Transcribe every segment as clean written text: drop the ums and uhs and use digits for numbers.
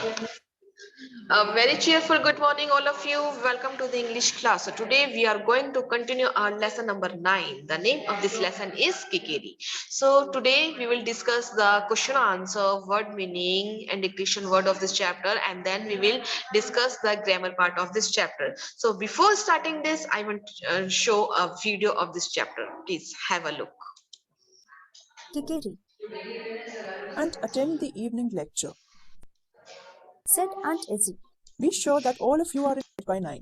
A very cheerful good morning, all of you. Welcome to the English class. So today we are going to continue our lesson number 9. The name of this lesson is Kikeri. So today we will discuss the question answer, word meaning and dictation word of this chapter, and then we will discuss the grammar part of this chapter. So before starting this, I want to show a video of this chapter. Please have a look. Kikeri, and attend the evening lecture. said Aunt Izzy. Be sure that all of you are in bed by 9.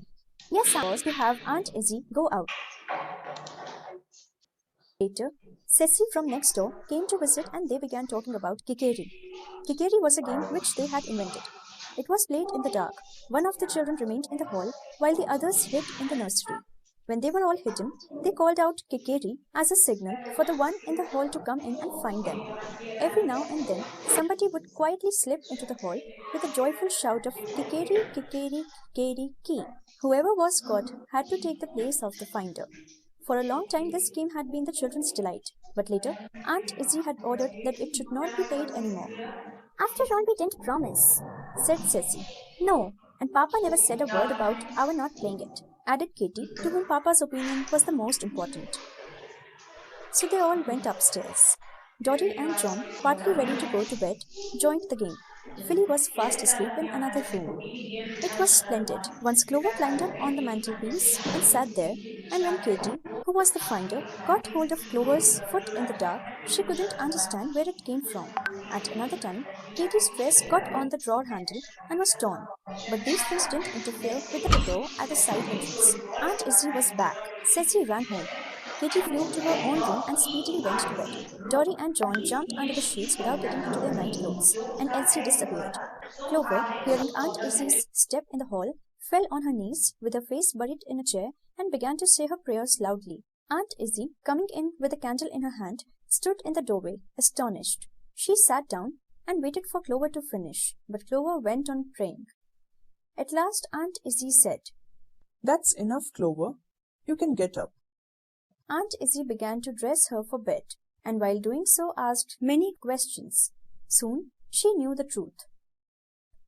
Yes, I was to have Aunt Izzy go out. Later, Ceci from next door came to visit and they began talking about Kikeri. Kikeri was a game which they had invented. It was played in the dark. One of the children remained in the hall while the others hid in the nursery. When they were all hidden, they called out Kikeri as a signal for the one in the hall to come in and find them. Every now and then, somebody would quietly slip into the hall with a joyful shout of Kikeri, Kikeri, Kikeri, Ki. Whoever was caught had to take the place of the finder. For a long time, this game had been the children's delight, but later, Aunt Izzy had ordered that it should not be played anymore. After all, we didn't promise, said Ceci. No, and Papa never said a word about our not playing it, added Katie, to whom Papa's opinion was the most important. So they all went upstairs. Dottie and John, partly ready to go to bed, joined the game. Philly was fast asleep in another room. It was splendid. Once Clover climbed up on the mantelpiece and sat there, and when Katie, who was the finder, got hold of Clover's foot in the dark, she couldn't understand where it came from. At another time, Katie's dress got on the drawer handle and was torn. But these things didn't interfere with the door at the side entrance. Aunt Izzy was back. Ceci ran home. Katie flew to her own room and speedily went to bed. Dory and John jumped under the sheets without getting into their night clothes, and Elsie disappeared. Clover, hearing Aunt Izzy's step in the hall, fell on her knees with her face buried in a chair and began to say her prayers loudly. Aunt Izzy, coming in with a candle in her hand, stood in the doorway, astonished. She sat down and waited for Clover to finish, but Clover went on praying. At last Aunt Izzy said, That's enough, Clover. You can get up. Aunt Izzy began to dress her for bed, and while doing so asked many questions. Soon she knew the truth.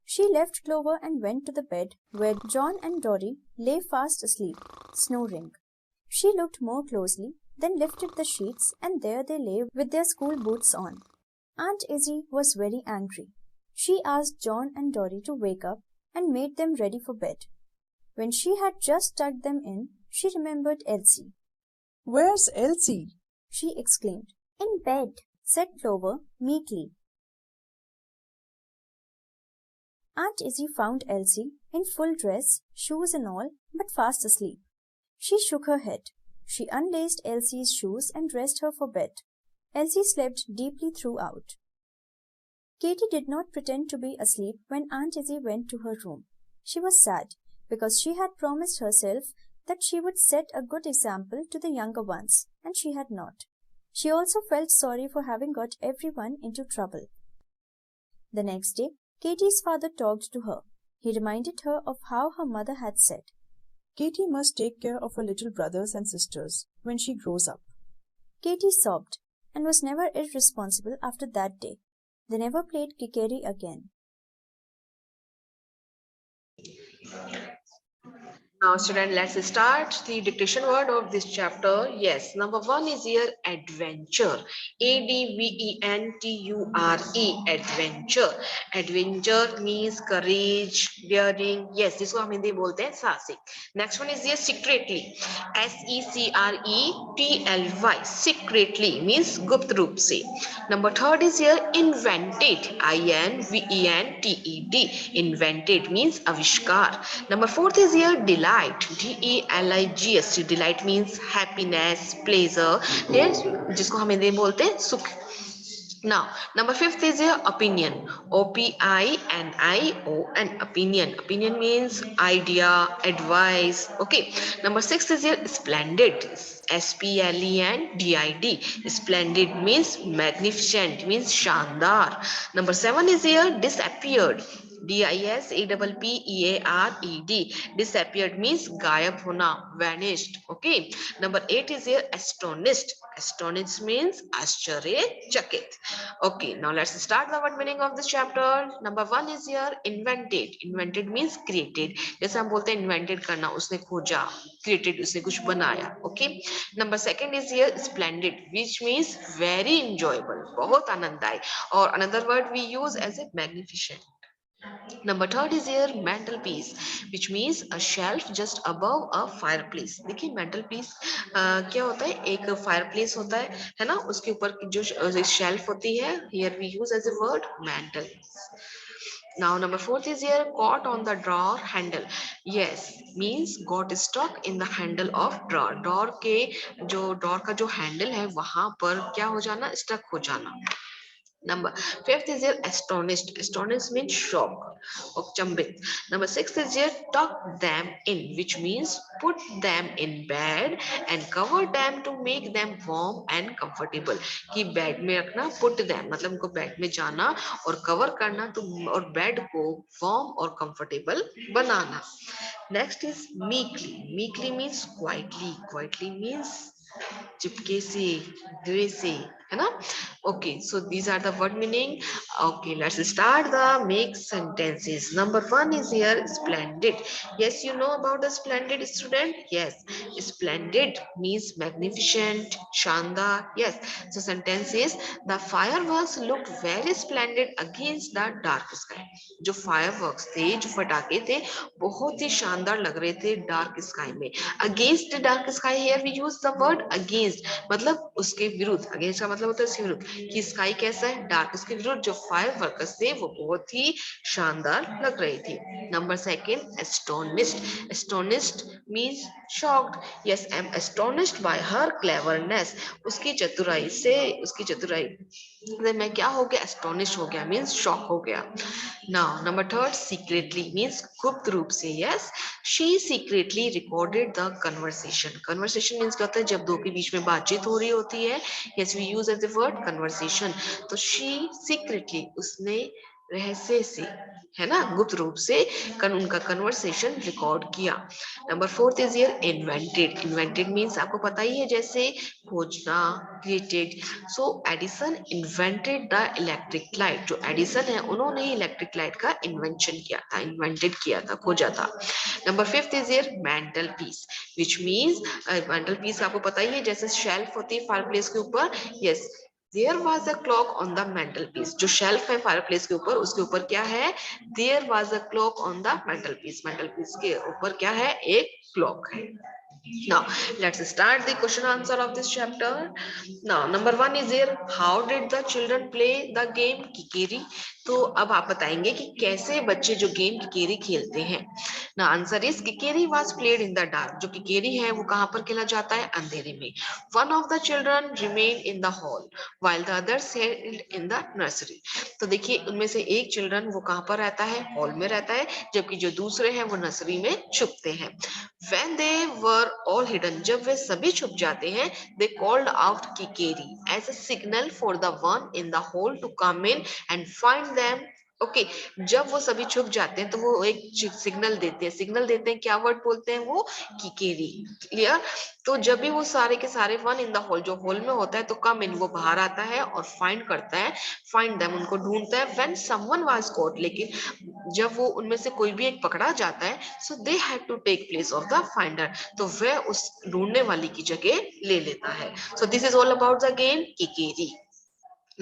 She left Clover and went to the bed where John and Dory lay fast asleep, snoring. She looked more closely, then lifted the sheets, and there they lay with their school boots on. Aunt Izzy was very angry. She asked John and Dory to wake up and made them ready for bed. When she had just tucked them in, she remembered Elsie. Where's Elsie? She exclaimed. In bed, said Clover meekly. Aunt Izzy found Elsie in full dress, shoes and all, but fast asleep. She shook her head. She unlaced Elsie's shoes and dressed her for bed. Elsie slept deeply throughout. Katie did not pretend to be asleep when Aunt Izzy went to her room. She was sad because she had promised herself that she would set a good example to the younger ones, and she had not. She also felt sorry for having got everyone into trouble. The next day, Katie's father talked to her. He reminded her of how her mother had said, Katie must take care of her little brothers and sisters when she grows up. Katie sobbed and was never irresponsible after that day. They never played Kikeri again. Now, student, let's start the dictation word of this chapter. Yes, number 1 is here adventure. ADVENTURE. Adventure. Adventure means courage, daring. Yes, जिसको हम हिंदी बोलते हैं साहसिक. Next one is here secretly. SECRETLY. Secretly means गुप्त रूप से. Number 3 is here invented. INVENTED. Invented means आविष्कार. Number 4 is here delight. DELIGHT. Delight means happiness, pleasure. जिसको हम हिंदी में बोलते हैं सुख. Now, number 5 is your opinion. OPINION. Opinion. Opinion means idea, advice. Okay. Number 6 is your splendid. SPLENDID. Splendid means magnificent, means shandar. Number 7 is here disappeared. DISAPPEARED. Disappeared means gayab hona, vanished. Okay. Number 8 is here astonished. Astonished means आश्चर्यचकित. Okay, now let's start the word meaning of this chapter. Number one is here invented. Invented means created. जैसे हम बोलते हैं invented करना, उसने खोजा. Created, उसने कुछ बनाया. Okay. Number second is here splendid, which means very enjoyable. बहुत आनंददायी. और another word we use as a magnificent. Number third is here mantelpiece, which means a shelf just above a fireplace. देखिए mantelpiece क्या होता है, एक fireplace होता है ना, उसके ऊपर की जो shelf होती है, here we use as a word mantelpiece. Now number fourth is here caught on the drawer handle. Yes, means got stuck in the handle of drawer. Drawer के जो drawer का जो handle है वहां पर क्या हो जाना, stuck हो जाना. Number fifth is here astonished. Astonished means shocked or chambit. Number sixth is here tuck them in, which means put them in bed and cover them to make them warm and comfortable. कि bed में रखना, put them मतलब उनको bed में जाना और cover करना तो और bed को warm और comfortable banana. Next is meekly. Meekly means quietly. Quietly means चिपके से, धीरे से, है ना. Okay, so these are the word meaning. Okay, let's start the make sentences. Number one is here splendid. Yes, you know about the splendid, student. Yes, splendid means magnificent, shandar. Yes, so sentence is the fireworks looked very splendid against the dark sky. जो fireworks थे, जो फटाके थे, बहुत ही शानदार लग रहे थे dark sky में. Against dark sky, here we use the word against, मतलब उसके विरुद्ध. Against का मतलब होता है उसके विरुद्ध, कि स्काई कैसा है, डार्क. उसके विरुद्ध जो फायरवर्क्स थे वो बहुत ही शानदार लग रही थी. Number second astonished. Astonished means shocked. Yes, I am astonished by her cleverness. उसकी चतुराई से, उसकी चतुराई मैं क्या हो गया, एस्टोनिश हो गया, मीन्स शॉक हो गया. Now number third secretly means गुप्त रूप से. Yes, she secretly recorded the conversation. Conversation means क्या होता है, जब दो के बीच में बातचीत हो रही होती है. Yes, we use as the word conversation. तो शी सीक्रेटली, उसने रहस्य से, है ना, गुप्त रूप से उनका कन्वर्सेशन रिकॉर्ड किया. Number fourth is here invented. Invented means आपको पता ही है, जैसे खोजना, created. So Edison invented the electric light. जो एडिसन है उन्होंने इलेक्ट्रिक लाइट का इन्वेंशन किया था, इन्वेंटेड किया था, खोजा था. Number fifth is here mental peace, which means mental peace आपको पता ही है, जैसे शेल्फ होती है फायरप्लेस के ऊपर. Yes, There was a clock on the mantelpiece. जो शेल्फ है फायरप्लेस के ऊपर, उसके ऊपर क्या है, There was a clock on the mantelpiece. mantelpiece के ऊपर क्या है, एक क्लॉक है. Now let's start the question answer of this chapter. Now number one is here, how did the children play the game Kikeri? तो अब आप बताएंगे कि कैसे बच्चे जो गेम किकेरी खेलते हैं. ना answer is kikeri was played in the dark. जो किकेरी है वो कहां पर खेला जाता है, अंधेरे में. One of the children remain in the hall while the others held in the nursery. तो देखिए उनमें से एक चिल्ड्रन वो कहां पर रहता है, हॉल में रहता है, जबकि जो दूसरे हैं वो नर्सरी में छुपते हैं. When they were all hidden, जब वे सभी छुप जाते हैं, they called out Kikeri as a signal for the one in the hole to come in and find them. Okay जब वो सभी छुप जाते हैं तो वो एक सिग्नल देते हैं. सिग्नल देते हैं, क्या वर्ड बोलते हैं वो, किकेरी. क्लियर. तो जब भी वो सारे के सारे वन इन द हॉल, जो हॉल में होता है, तो कम इन वो बाहर आता है और फाइंड करता है, फाइंड देम उनको ढूंढता है. व्हेन समवन वाज कॉट, लेकिन जब वो उनमें से कोई भी एक पकड़ा जाता है, so they had to take place of the finder. तो वह उस ढूंढने वाली की जगह ले लेता है. So this is all about the game kikeri.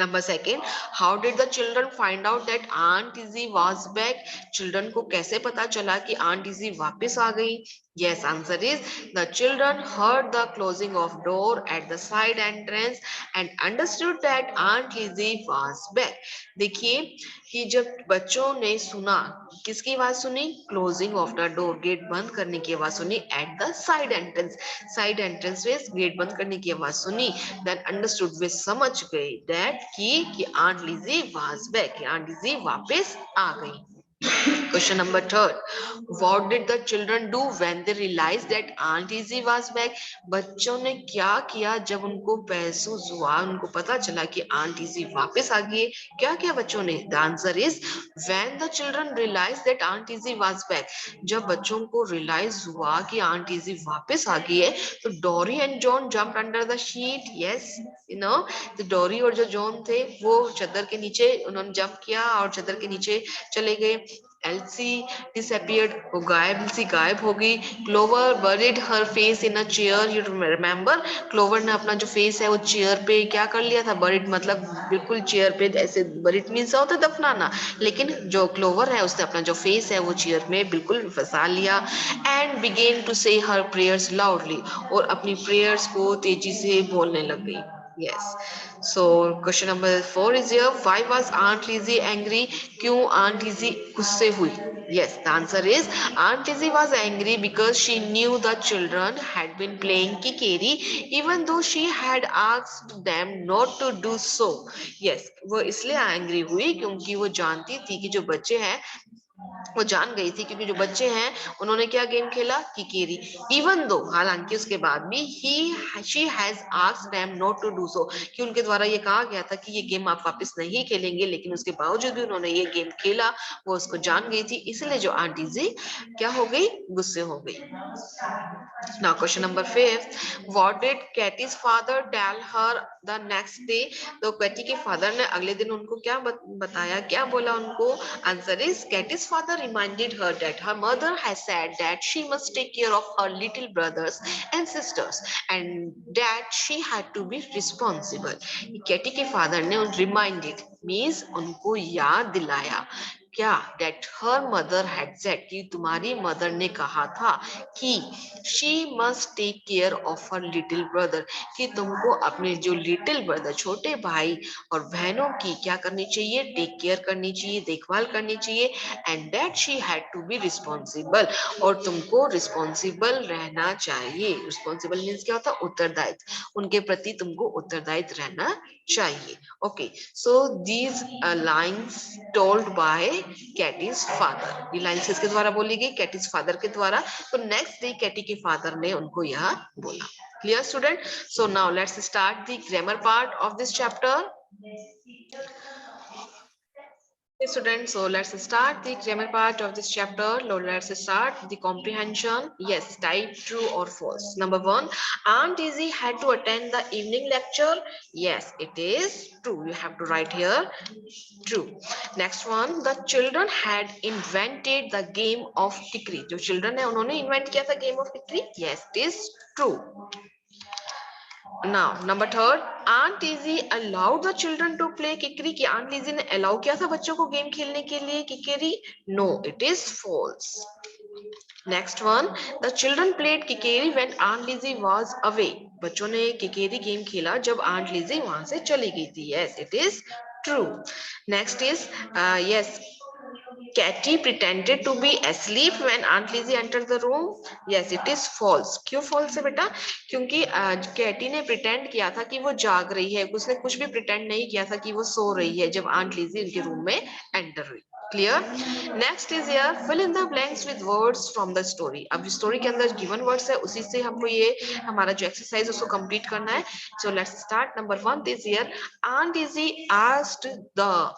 Number second, how did the children find out that Aunt Izzy was back? Children को कैसे पता चला कि Aunt Izzy वापस आ गई? Yes, answer is the children heard the closing of door at the side entrance and understood that Aunt Lizzie was back. देखिए कि जब बच्चों ने सुना, किसकी आवाज सुनी, closing of the door, gate बंद करने की आवाज सुनी, at the side entrance, side entrance में गेट बंद करने की आवाज सुनी, देन अंडरस्टूड, वे समझ गए दैट कि aunt Lizzie was back, aunt Lizzie वापस आ गई. Question number third. What did the children do when they realized that Aunt Izzy was back? बच्चों ने क्या किया जब उनको पैसों हुआ, उनको पता चला कि Aunt Izzy वापस आ गई है? क्या किया बच्चों ने? The answer is when the children realized that Aunt Izzy was back. जब बच्चों को realize हुआ कि Aunt Izzy वापस आ गई है, तो Dory and John jumped under the sheet. Yes, you know, तो डोरी और जो जॉन थे वो चादर के नीचे उन्होंने जंप किया और चादर के नीचे चले गए. एल्सी disappeared, वो गायब हो गई. Clover buried her face in a chair. You remember? Clover ने अपना जो फेस है वो चेयर पे क्या कर लिया था? buried मतलब बिल्कुल चेयर पे ऐसे buried मीन्स होता है दफनाना, लेकिन जो क्लोवर है उसने अपना जो फेस है वो चेयर में बिल्कुल फंसा लिया. And began to say her prayers loudly, और अपनी प्रेयर्स को तेजी से बोलने लग गई. Yes. So question number 4 is here. Why was Aunt Lizzie angry? क्यों Aunt Lizzie गुस्से हुई? Yes, the answer is Aunt Lizzie was angry because she knew the children had been playing kikeri even though she had asked them not to do so. Yes, वो इसलिए angry हुई क्योंकि वो जानती थी कि जो बच्चे हैं वो जान गई थी क्योंकि जो बच्चे हैं उन्होंने क्या गेम खेला? किकेरी. इवन दो, हालांकि उसके बाद भी she has asked them not to do so, कि उनके द्वारा ये कहा गया था कि ये गेम आप वापस नहीं खेलेंगे, लेकिन उसके बावजूद भी उन्होंने ये गेम खेला. वो उसको जान गई थी, इसलिए जो आंटी जी क्या हो गई? गुस्से हो गई. Now question number 5. What did Katie's father tell her the next day? तो कैटी के फादर ने अगले दिन उनको क्या बताया, क्या बोला उनको? Answer is Katie's father reminded her that her mother has said that she must take care of her little brothers and sisters and that she had to be responsible. Katie के फादर ने reminded means उनको याद दिलाया क्या? That her mother had said, कि तुम्हारी mother ने कहा था कि she must take care of her little brother, कि तुमको अपने जो little brother छोटे भाई और बहनों की क्या करनी चाहिए? टेक केयर करनी चाहिए, देखभाल करनी चाहिए. And that she had to be responsible, और तुमको रिस्पॉन्सिबल रहना चाहिए. रिस्पॉन्सिबल मीन्स क्या होता है? उत्तरदायित्व. उनके प्रति तुमको उत्तरदायित्व रहना चाहिए. Okay, so these lines told by Katie's father. ये लाइन्स किसके द्वारा बोली गई? कैटीज फादर के द्वारा. तो नेक्स्ट डे कैटी के फादर ने उनको यह बोला. Clear student? So now let's start the grammar part of this chapter. Okay, students, so let's start the grammar part of this chapter. Let's start the comprehension. Yes, type true or false. Number 1, Aunt Izzy had to attend the evening lecture. Yes, it is true. You have to write here true. Next one, the children had invented the game of kikri. जो children है उन्होंने invent किया था game of kikri. Yes, it is true. Now, number 3, Aunt Lizzie allowed the children to play kikri. कि Aunt Lizzie ने allow किया था बच्चों को गेम खेलने के लिए किकेरी? No, it is false. Next one, the children played kikeri when Aunt Lizzie was away. बच्चों ने किकेरी गेम खेला जब Aunt Lizzie वहां से चली गई थी. Yes, it is true. Next is yes, Katie pretended to be asleep when Aunt Lizzie entered the room. Yes, it is false. क्यों false है बेटा? क्योंकि कैटी ने pretend किया था कि वो जाग रही है. उसने कुछ भी pretend नहीं किया था कि वो सो रही है जब Aunt Lizzie उनके रूम में enter हुई. Clear? Next is here, fill in the blanks with words from the story. अब story के अंदर given words है, उसी से हमको ये हमारा जो exercise उसको complete करना है. So let's start. Number 1 is here. Aunt Izzy asked the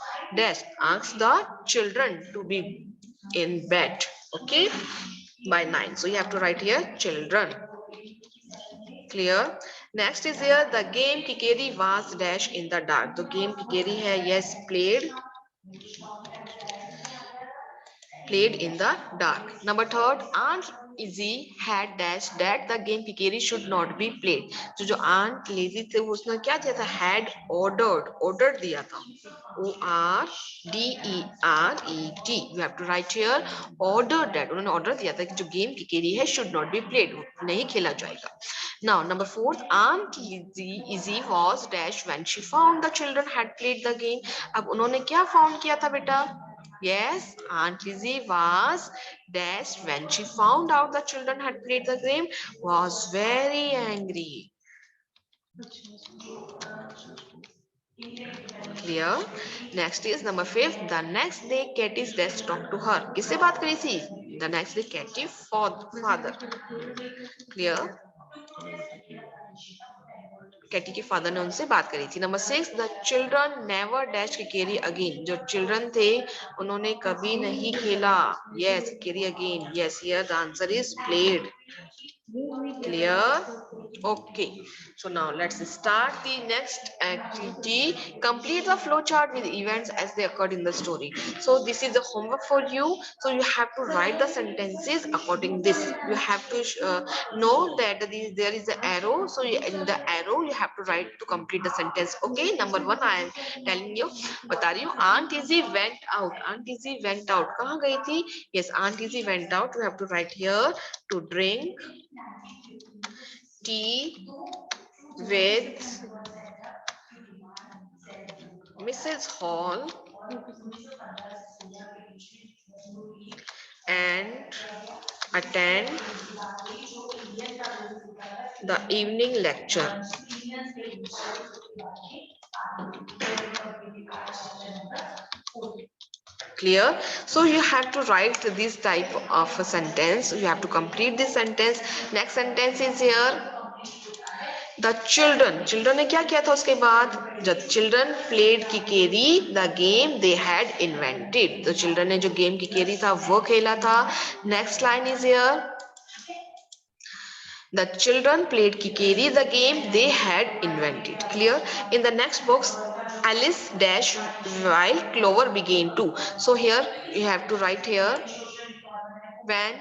children to be in bed, okay, by 9. So you have to write here children. Clear? Next is here, the game kikeri was dash in the dark. The game kikeri hai, yes, played in the dark. Number 3, Aunt Izzy had dashed that the game Kikeri should not be played. जो Aunt Lizzy थे उसने क्या किया था? Had ordered दिया था. ORDERED. You have to write here ordered that. उन्होंने order दिया था कि जो game Kikeri है should not be played. नहीं खेला जाएगा. Now number 4, Aunt Izzy was dashed when she found the children had played the game. अब उन्होंने क्या found किया था बेटा? Yes, Aunt Lizzie was dashed when she found out the children had played the game, was very angry. Clear? Next is number 5. The next day, Katie's dad talked to her. किससे बात करी थी? The next day, Katie father. Clear? Katie के father ने उनसे बात करी थी. Number 6. The children never dash cricket again. जो चिल्ड्रन थे उन्होंने कभी नहीं खेला. Yes, cricket again. Yes, here the answer is played. Clear? Okay. So now let's start the next activity. Complete the flow chart with events as they occurred in the story. So this is the homework for you. So you have to write the sentences according this. You have to know that there is an arrow. So in the arrow you have to write to complete the sentence. Okay. Number 1 I am telling you. बता रही हूँ. Aunt Izzy went out. Aunt Izzy went out. कहाँ गई थी? Yes, Aunt Izzy went out. You have to write here to drink tea with Mrs. Hall and attend the evening lecture. Clear? So you have to write this type of a sentence. You have to complete this sentence. Next sentence is here. The children ने क्या किया था उसके बाद? The children played Kikeri, the game they had invented. तो children ने जो game Kikeri था वो खेला था. Next line is here. The children played Kikeri, the game they had invented. Clear? In the next box, Alice dash while Clover began to. So here you have to write here when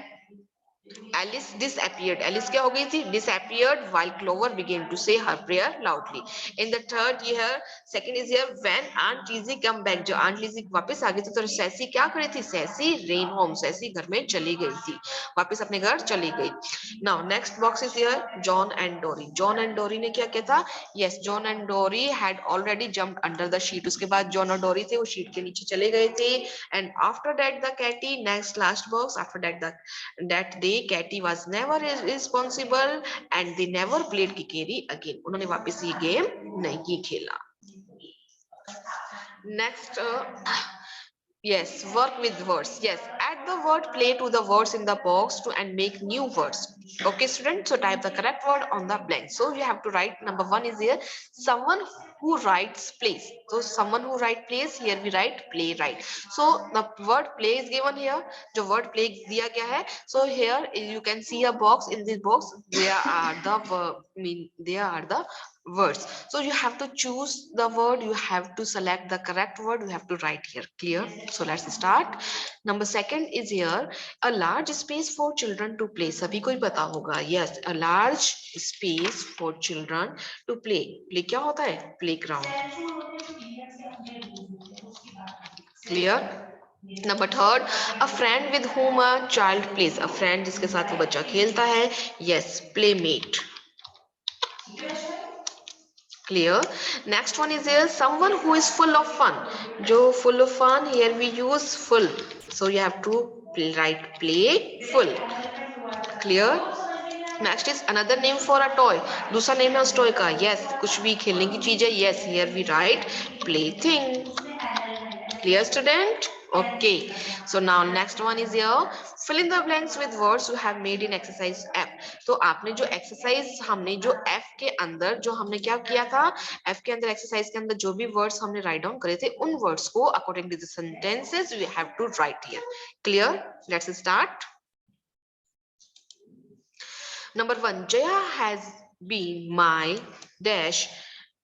Alice disappeared. Alice क्या हो गई थी? Disappeared while Clover began to say her prayer loudly. In the third year, second is here when Aunt Lizzie come back. जो Aunt Lizzie वापस आ गई थी तो सैसी क्या करी थी? Sassy ran home. सैसी घर में चली गई थी. वापस अपने घर चली गई. Now next box is here John and Dory. John and Dory ने क्या किया था? Yes, John and Dory had already jumped under the sheet. उसके बाद John और Dory थे वो sheet के नीचे चले गए थे. And after that the Katie, next last box, after that day Katie was never responsible and they never played Kikeri again. उन्होंने वापस ये गेम नहीं खेला. Next yes, work with words. Yes, add the word play to the words in the box to and make new words. Okay, students, so type the correct word on the blank. So you have to write. Number 1 is here someone who writes plays. So someone who write plays, here we write playwright. So the word play is given here. The word play दिया गया है. So here you can see a box. In this box there are the words. So you have to choose the word, you have to select the correct word, you have to write here. Clear? So let's start. Number 2 is here a large space for children to play. सभी को ही पता होगा. Yes, a large space for children to play. Play क्या होता है? Playground. Clear? Number 3, a friend with whom a child plays. A friend जिसके साथ वो बच्चा खेलता है. Yes, playmate. Clear? Next one is here someone who is full of fun. जो full of fun, here we use full. So you have to write playful. Clear? Next is another name for a toy. दूसरा name है उस toy का. Yes, कुछ भी खेलने की चीज है. Yes, here we write plaything. Clear, student? Okay. So now next one is here. Fill in the blanks with words you have made in exercise F. तो आपने जो exercise हमने जो F के अंदर जो हमने क्या किया था? F के अंदर exercise के अंदर जो भी words हमने write down करे थे उन words को according to the sentences we have to write here. Clear? Let's start. Number 1, Jaya has been my dash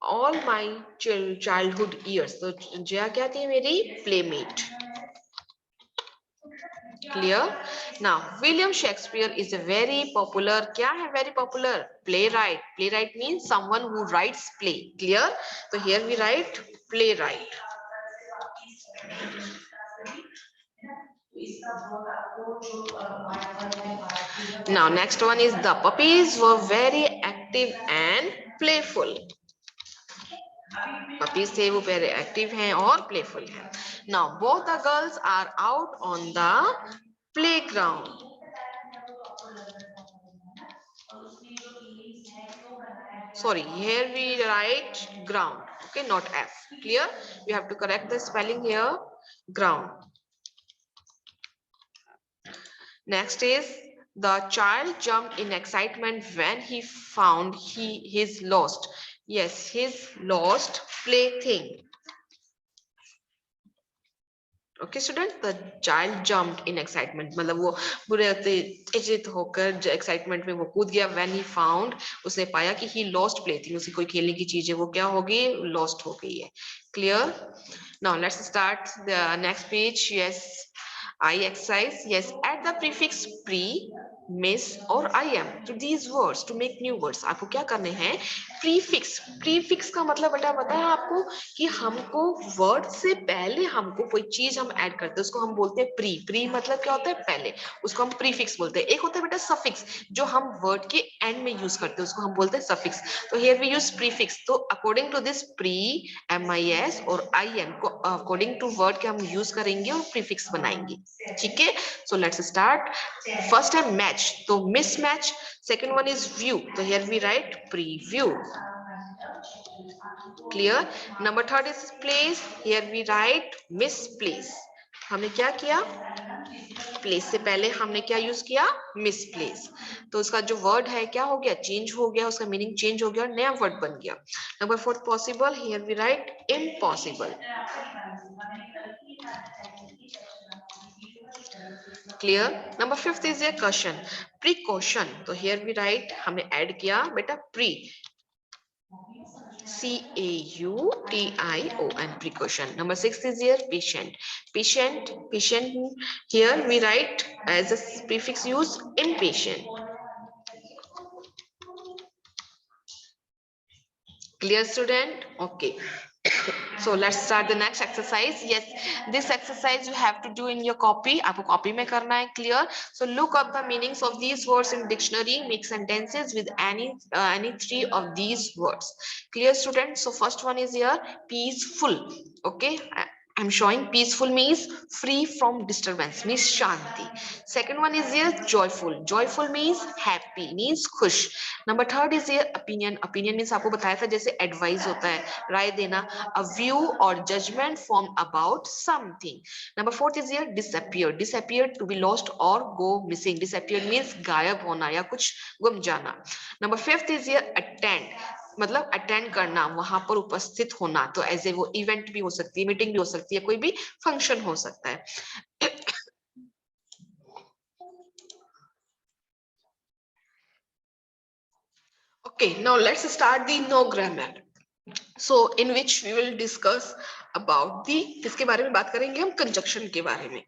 all my childhood years. So Jaya क्या थी मेरी? Playmate. Clear? Now William Shakespeare is a very popular. क्या है very popular? Playwright. Playwright means someone who writes play. Clear? So here we write playwright. Now next one is the puppies were very active and playful. Puppies थे वो very active हैं और playful हैं. Now both the girls are out on the playground. sorry, here we write ground, okay, not F. Clear? We have to correct the spelling here, ground. Next is the child jumped in excitement when he found his lost. Yes, his lost plaything. Okay student, the child jumped in excitement, मतलब वो बुरे उत्तेजित होकर excitement में वो कूद गया when he found, उसने पाया कि ही लॉस्ट प्लेथिंग, उसकी कोई खेलने की चीज है वो क्या हो गई, लॉस्ट हो गई है. Clear? Now let's start the next page. Yes, I exercise. Yes, add the prefix pre, mis और I M to these words to make new words. आपको क्या करने हैं, प्रीफिक्स. प्रीफिक्स का मतलब बेटा पता है आपको कि हमको वर्ड से पहले हमको कोई चीज हम ऐड करते हैं, उसको हम बोलते हैं प्री. प्री मतलब क्या होता है, पहले, उसको हम प्रीफिक्स बोलते हैं. एक होता है बेटा सफिक्स, जो हम वर्ड के एंड में यूज करते हैं, उसको हम बोलते हैं सफिक्स. तो हियर वी यूज प्रीफिक्स. तो according to this pre, MIS और IN को अकॉर्डिंग टू वर्ड के हम यूज करेंगे और प्रीफिक्स बनाएंगे. ठीक है, सो लेट्स स्टार्ट. फर्स्ट है मैच, तो mismatch. Second one is view, so here we write preview. Clear? Number third is place, here we write misplace. हमने क्या किया, प्लेस से पहले हमने क्या यूज किया, मिसप्लेस. तो उसका जो वर्ड है क्या हो गया, चेंज हो गया, उसका मीनिंग चेंज हो गया और नया वर्ड बन गया. Number fourth possible, here we write impossible. Clear? Number fifth is a question, precaution. तो हियर वी राइट, हमने ऐड किया बेटा pre, CAUTION, precaution. Number six is here patient. Patient. Here we write as a prefix use impatient. Clear student? Okay. So let's start the next exercise. Yes, this exercise you have to do in your copy. आपको copy में करना है. Clear? So look up the meanings of these words in dictionary. Make sentences with any three of these words. Clear student? So first one is here peaceful. Okay. I'm showing peaceful means free from disturbance, means shanti. Second one is here joyful. Joyful means happy, means खुश. Number third is here opinion. Opinion means आपको बताया था जैसे advice होता है, राय देना, a view or judgment formed about something. Number fourth is here disappear. Disappear to be lost or go missing. Disappear means गायब होना या कुछ गुम जाना. Number fifth is here attend. मतलब अटेंड करना, वहां पर उपस्थित होना. तो ऐसे वो इवेंट भी हो सकती है, मीटिंग भी हो सकती है, कोई भी फंक्शन हो सकता है. Okay, now let's start the no grammar. So in which we will discuss about the, किसके बारे में बात करेंगे हम, conjunction के बारे में.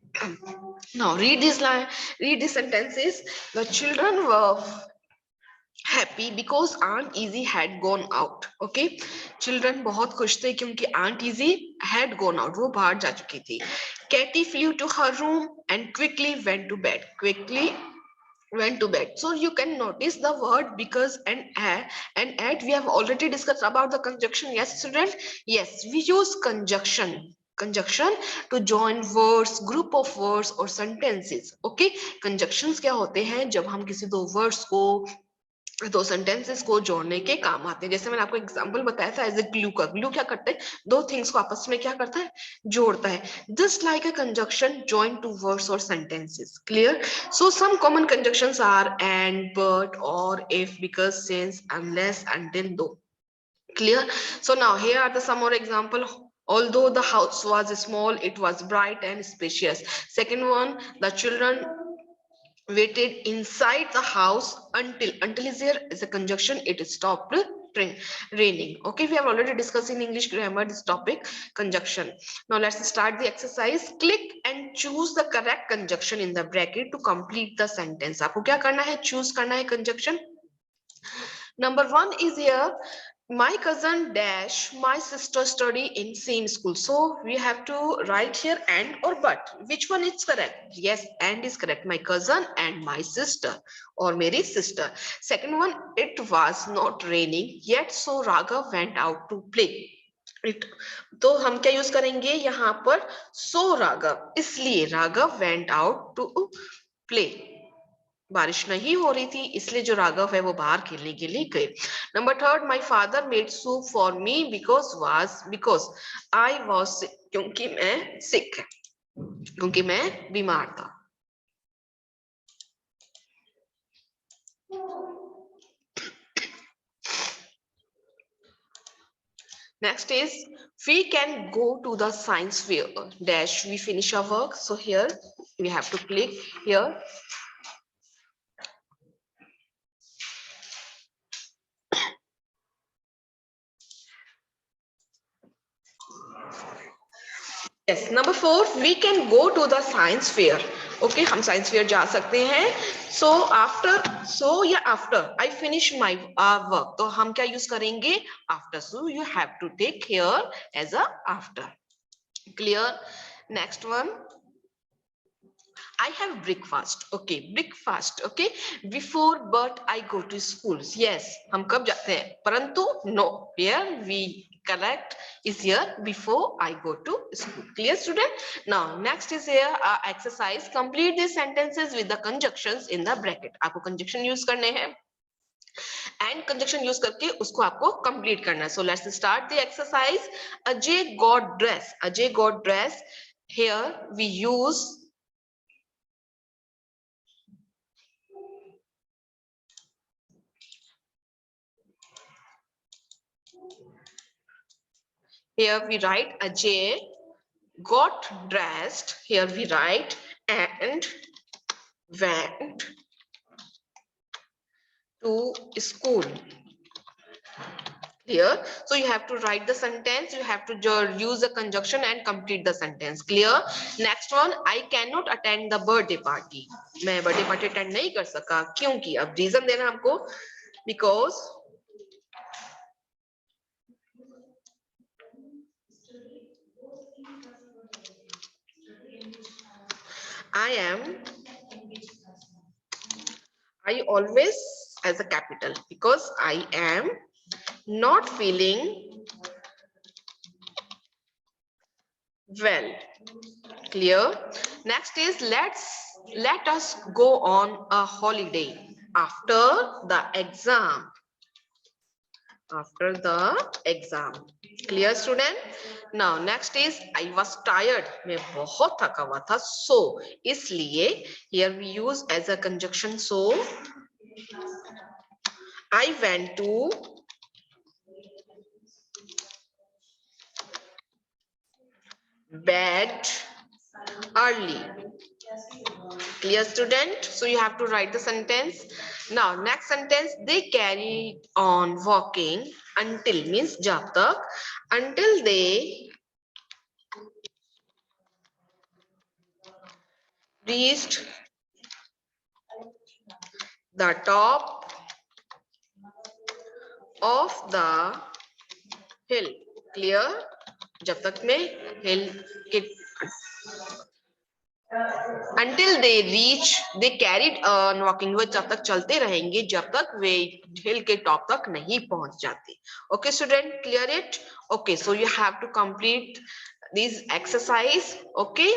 Now read this line, read this sentences. The children were happy because Aunt Easy had gone out. Okay, children बहुत खुश थे क्योंकि Aunt Easy had gone out, वो बाहर जा चुकी थी. Katy flew to her room and quickly went to bed. Quickly went to bed. So you can notice the word because and at. We have already discussed about the conjunction. Yes student, yes, we use conjunction to join words, group of words or sentences. Okay, conjunctions क्या होते हैं, जब हम किसी दो words को, दो sentences को जोड़ने के काम आते हैं. जैसे मैंने आपको एग्जांपल बताया था एज ए ग्लू का. ग्लू क्या करता है, दो थिंग्स को आपस में क्या करता है, जोड़ता है. Just like a conjunction join two words और sentences. Clear? So some common conjunctions are and, but, or, if, because, since, unless, until, though. Clear? So now here are the some more example. Although the house was small, it was bright and spacious. Second one, the children waited inside the house until is here is a conjunction, it stopped raining. Okay, we have already discussed in English grammar this topic, conjunction. Now let's start the exercise. Click and choose the correct conjunction in the bracket to complete the sentence. आपको क्या करना है, choose करना है conjunction. Number one is here, my cousin dash my sister study in same school. So we have to write here and or but. Which one is correct? Yes, and is correct. My cousin and my sister, or meri sister. Second one, it was not raining yet, so Raghav went out to play. It, तो हम क्या use करेंगे यहाँ पर, so Raghav, इसलिए Raghav went out to play. बारिश नहीं हो रही थी, इसलिए जो राघव है वो बाहर खेलने के लिए गए। Number third, my father made soup for me because I was, क्योंकि मैं सिक है, क्योंकि मैं बीमार था। Next is, we can go to the science fair dash we finish our work. So here we have to click here. Yes, number 4, we can go to the science fair. Okay, हम science fair जा सकते हैं. So after I finish my work, तो हम क्या use करेंगे? After. So you have to take here as a after. Clear? Next one. I have breakfast. Okay, breakfast. Okay, before but I go to school. Yes, हम कब जाते हैं? परंतु no. Here we correct is here before I go to school. Clear, student? Now next is here exercise. Complete these sentences with the conjunctions in the bracket. आपको conjunction use करने हैं and conjunction use करके उसको आपको complete करना है. So let's start the exercise. Ajay got dress. Ajay got dress. Here we use here we write Ajay got dressed. Here we write and went to school. Clear? So you have to write the sentence, you have to use a conjunction and complete the sentence. Clear? Next one, I cannot attend the birthday party. मैं birthday party attend नहीं कर सका क्योंकि अब reason देना हमको, because I always as a capital, because I am not feeling well. Clear? Next is let us go on a holiday after the exam. After the exam. Clear, student? Now next is I was tired. मैं बहुत थका हुआ था, so इसलिए here we use as a conjunction so. I went to bed early. Clear, student? So you have to write the sentence. Now next sentence, they carried on walking until means jab tak, until they reached the top of the hill. Clear? जब तक में hill के until they reach, they carried on walking, वो जब तक चलते रहेंगे जब तक वे हिल के टॉप तक नहीं पहुंच जाते. Okay, student, clear it? Okay, so you have to complete this exercise. Okay,